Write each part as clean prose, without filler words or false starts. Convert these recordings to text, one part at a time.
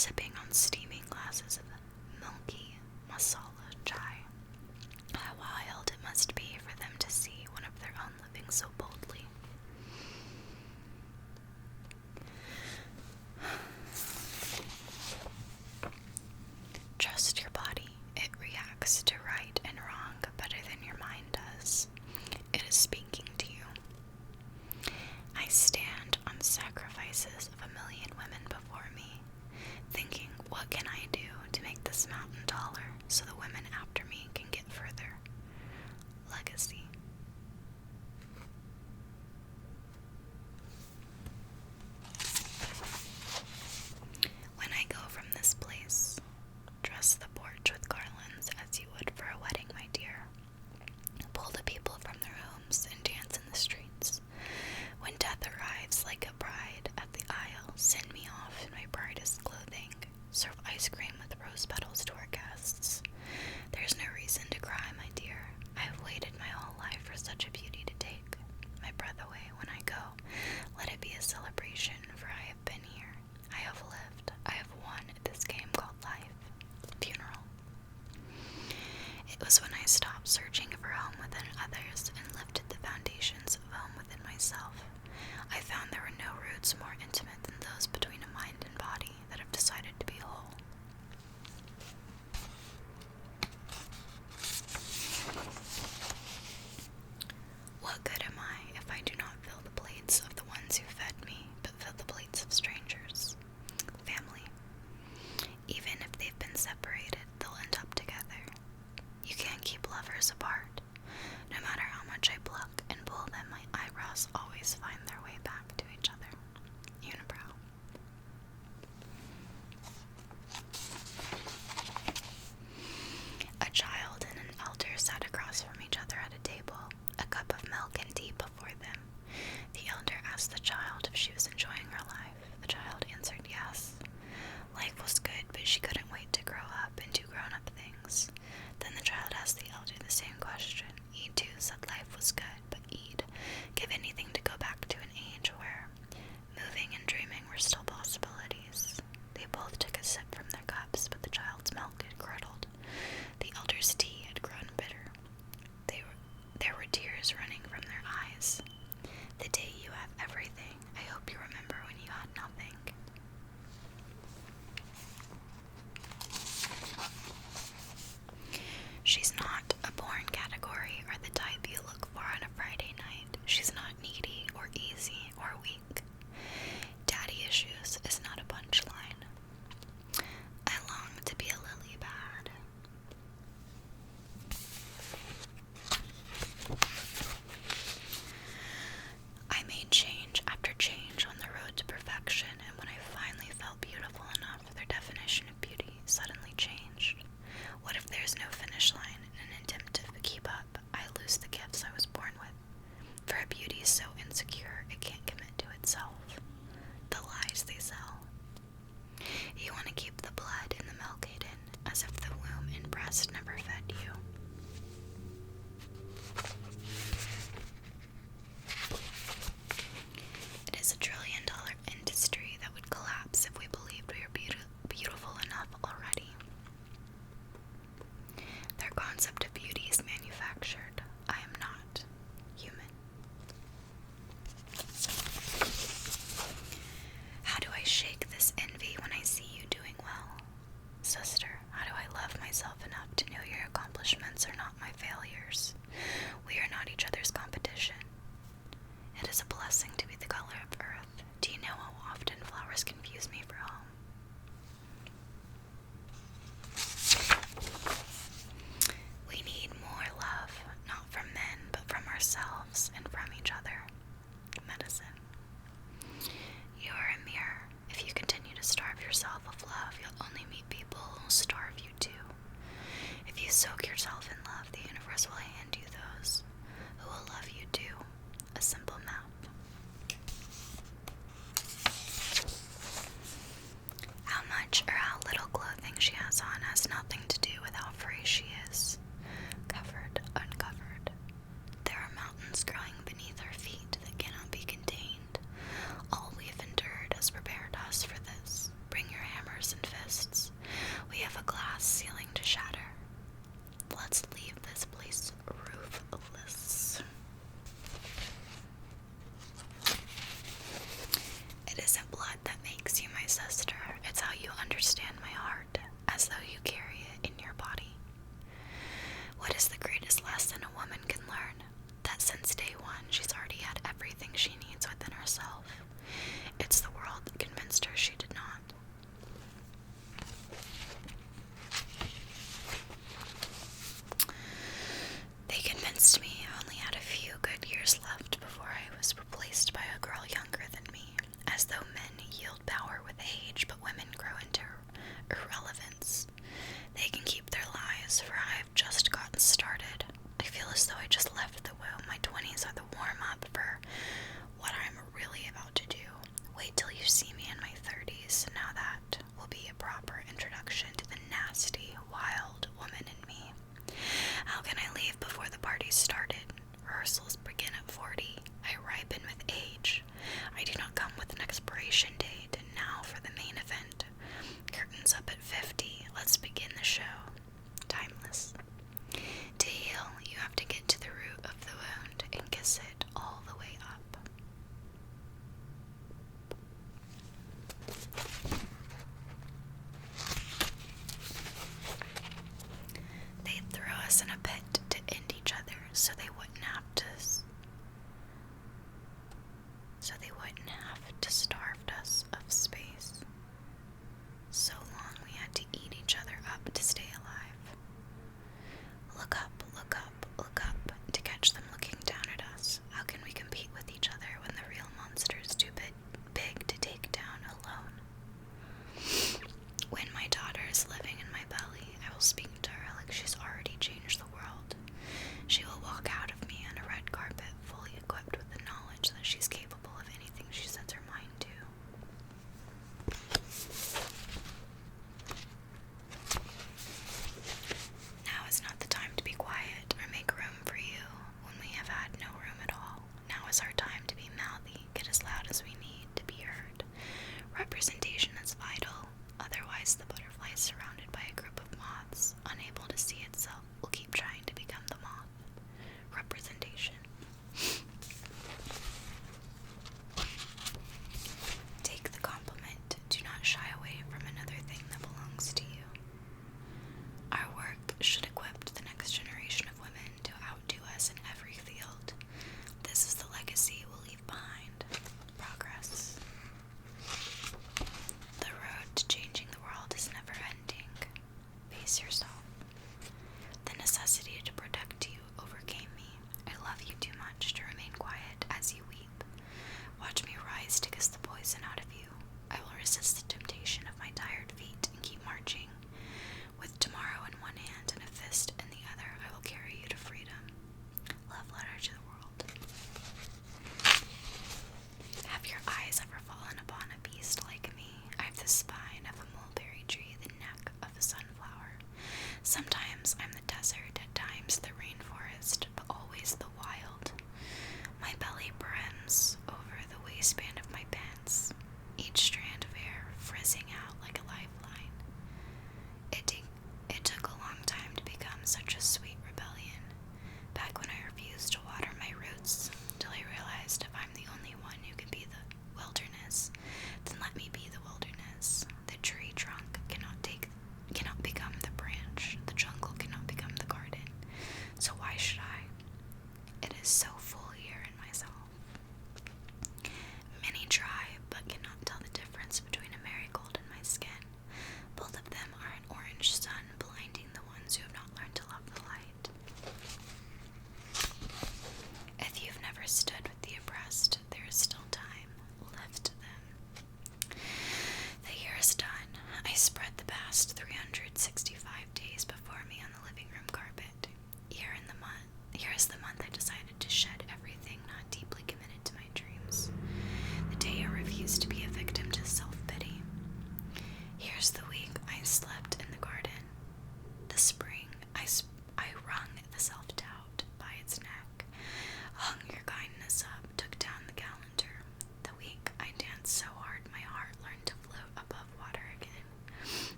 sipping on steaming glasses of milky masala chai. How wild it must be for them to see one of their own living so boldly. Trust your body. It reacts to right and wrong better than your mind does. It is speaking to you. I stand on sacrifices of a million women before me, thinking, what can I do to make this mountain taller so the women after me can get further? Legacy. When I go from this place, dress the porch with garlands as you would for a wedding, my dear. Pull the people from their homes and dance in the streets. When death arrives like a bride at the aisle, send me off in my brightest clothing. Serve ice cream with rose petals to our guests. There's no reason to cry, my dear. I have waited my whole life for such a beauty to take my breath away when I go. Let it be a celebration, for I have been here. I have lived. I have won at this game called life. Funeral. It was when I stopped searching for home within others and lifted the foundations of home within myself. I found there were no roots more intimate than those between a mind and body that have decided to be whole. What good am I if I do not fill the plates of the ones who fed me, but fill the plates of strangers? Family. Even if they've been separated, they'll end up together. You can't keep lovers apart. No matter how much I pluck and pull them, my eyebrows always find their way back to each other. Unibrow. A child and an elder sat across from each other at a table, a cup of milk and tea before them. The elder asked the child if she was enjoying her life. The child answered yes. Life was good, but she couldn't wait to grow up and do grown-up things. Then the child asked the elder the same question. He too said life was good, but he'd give anything to go back to an age where moving and dreaming were still possibilities. They both took a sip from their cups, but the child's milk had curdled. The elder's tea had grown bitter. There were tears running from their eyes. The day you have everything, I hope you remember when you had nothing. She's not a born category or the type you look for on a Friday night. She's not needy or easy or weak. Daddy issues is not a punchline. I long to be a lily pad. I made change after change on the road to perfection, and when I finally felt beautiful enough, their definition of beauty suddenly changed. What if there's no finish line in an attempt to keep up? I lose the gifts I was born with. For a beauty so insecure it can't commit to itself. The lies they sell. You want to keep the blood in the milk hidden, as if the womb and breast never fed you. It is $1 trillion industry that would collapse if we believed we are beautiful enough already. Their concept of beauty is manufactured. I am not human. How do I shake this envy when I see you doing well? Sister, how do I love myself enough to know your accomplishments are not my failures? We are not each other's competition. It is a blessing to be the color of earth. Do you know how often flowers confuse me for home? We need more love, not from men, but from ourselves and from each other. Medicine. You are a mirror. If you continue to starve yourself of love, you'll only meet people who will starve you too. If you soak yourself in love, the universe will hand you those who will love you too. A simple math. How much or how little clothing she has on has nothing to do with how free she is. Covered, uncovered. There are mountains growing beneath her feet that cannot be contained. All we've endured has prepared us for this. Bring your hammers and isn't blood that makes you my sister, it's how you understand my heart, as though you carry it in your body. What is the greatest lesson a woman can learn? That since day one, she's already had everything she needs within herself. It's the world that convinced her she did not. They convinced me I only had a few good years left before I was replaced by a girl younger than me, as though men yield power with age, but women grow into irrelevance. They can keep their lies, for I've just gotten started. I feel as though I just left the womb. My 20s are the warm-up for what I'm really about to do. Wait till you see me in my 30s. Now that will be a proper introduction to the nasty, wild woman in me. How can I leave before the party started? Rehearsals begin at 40. I ripen with age. I do not come with an expiration date. And now for the main event. Curtains up at 50. Let's begin the show. Timeless. To heal, you have to get to the root of the wound and kiss it all the way up. They'd throw us in a pit to end each other so they wouldn't have to starve us of space. So long we had to eat each other up to stay alive. Look up, look up, look up, to catch them looking down at us. How can we compete with each other when the real monster is too big to take down alone? When my daughter is living in my belly, I will speak to her like she's already changed the world. She will walk out of me on a red carpet fully equipped with the knowledge that she's capable of anything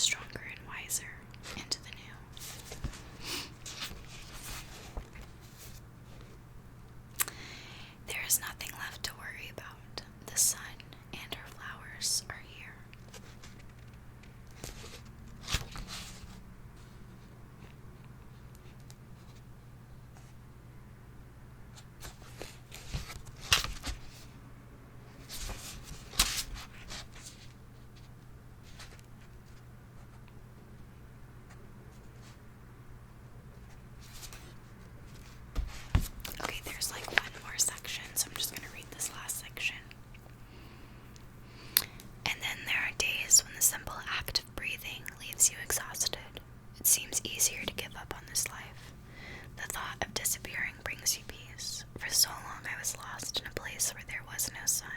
stronger and wiser into the new. There is nothing left to worry about. The sun and her flowers are here. Okay, there's like one more section, so I'm just going to read this last section. And then there are days when the simple act of breathing leaves you exhausted. It seems easier to give up on this life. The thought of disappearing brings you peace. For so long I was lost in a place where there was no sun,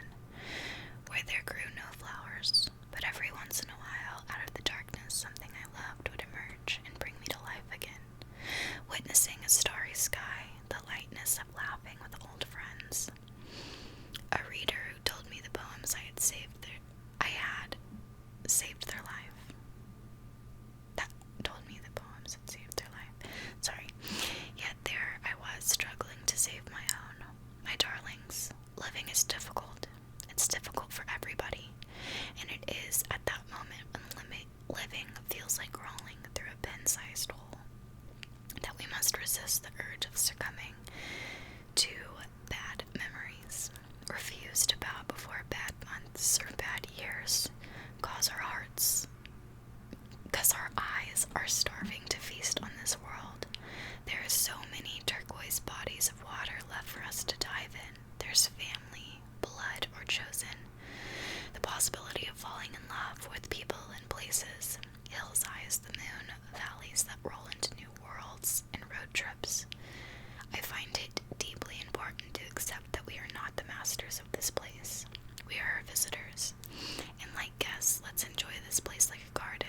where there grew no flowers. But every once in a while, out of the darkness, something I loved would emerge and bring me to life again. Witnessing a starry sky, the lightness of laughing with old friends. A reader who told me the poems I had saved their life. That told me the poems had saved their life. Sorry. Yet there I was, struggling to save my own. My darlings, living is difficult. It's difficult for everybody. And it is at that moment when living feels like crawling through a pin-sized hole, that we must resist the urge of succumbing to bad memories, refuse to bow before bad months or bad years, cause our eyes are starving to feast on this world. There are so many turquoise bodies of water left for us to dive in. There's family, blood, or chosen. The possibility of falling in love with people and places, hills high as the moon, valleys that roll into new worlds, and road trips. I find it deeply important to accept that we are not the masters of this place. We are our visitors, and like guests, let's enjoy this place like a garden.